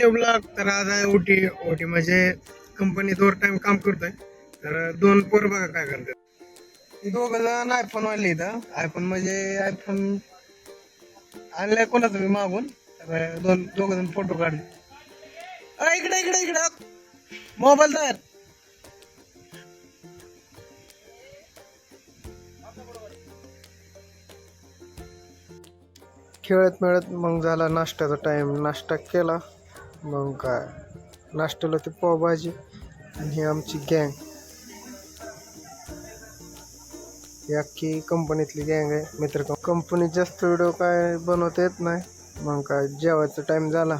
New blog. तर आज आहे ओटी. ओटी म्हणजे कंपनीत ओव्हर टाइम काम करतोय. तर दोन पोर बघा काय करतात. दोघ जण आयफोन वाले इथं. आयफोन म्हणजे आयफोन आणलाय कोणाचं मी मागून. तर दोघ जण फोटो काढले. इकडे इकडे इकडे मोबाईल तयार. खेळत मिळत मग झाला नाश्त्याचा टाइम. नाश्ता केला. मग काय नाश्त्याला ते पावभाजी आणि ही आमची गँग. ही अख्खी कंपनीतली गँग आहे मित्र. कंपनीत जास्त व्हिडिओ काय बनवता येत नाही. मग काय जेवायचा टाइम झाला.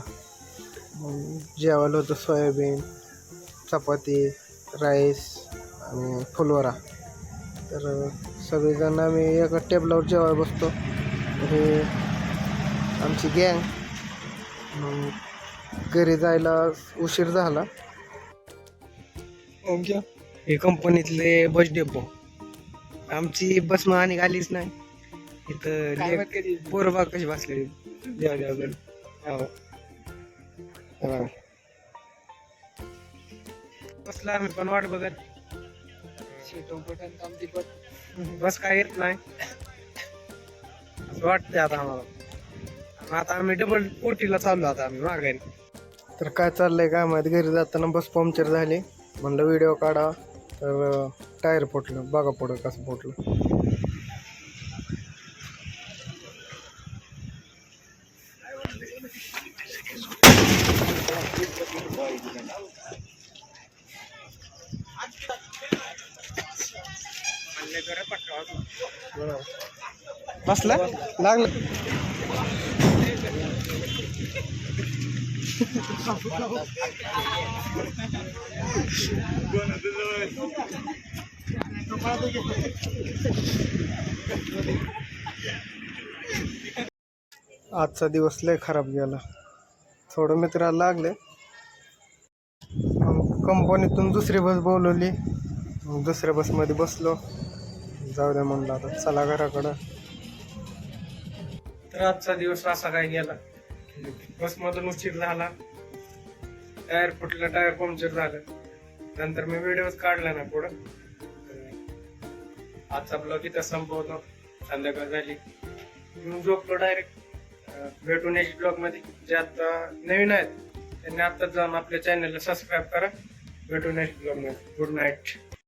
मग जेवायला होतं सोयाबीन, चपाती, राईस आणि फुलवरा. तर सगळेजण आम्ही एका टेबलावर जेवायला बसतो. हे आमची गँग. मग घरी जायला उशीर झाला. हे कंपनीतले बस डेपो. आमची बस मग आणि आलीच नाही इथं. पोरबाग कशी बसले बसला आम्ही पण वाट बघत. बस काय येत नाही असं वाटतंय आता आम्हाला. आता आम्ही डबल ओटीला चाललो आता आम्ही माघारी. तर काय चाललंय काय माहिती. घरी जाताना बस पंक्चर झाली. म्हणलं व्हिडिओ काढा. तर टायर फुटलं. बघा पुढं कसं फुटलं. बसला लागलं. आजचा दिवस लय खराब गेला. थोडं मित्राला लागले. कंपनीतून दुसरी बस बोलवली. दुसऱ्या बसमध्ये बसलो. जाऊ द्या म्हणलं आता चला घराकडं. तर आजचा दिवस असा काय गेला. बसमधून उशीर झाला. टायर फुटलं. टायर पंक्चर झालं. नंतर मी व्हिडिओज काढला ना पुढं. आजचा ब्लॉग इथं संपवतो. संध्याकाळ झाली मी झोपलो डायरेक्ट. भेटू नेक्स्ट ब्लॉग मध्ये. जे आता नवीन आहेत त्यांनी आत्ताच जाऊन आपल्या चॅनलला सबस्क्राईब करा. भेटू नेक्स्ट ब्लॉग मध्ये. Good night.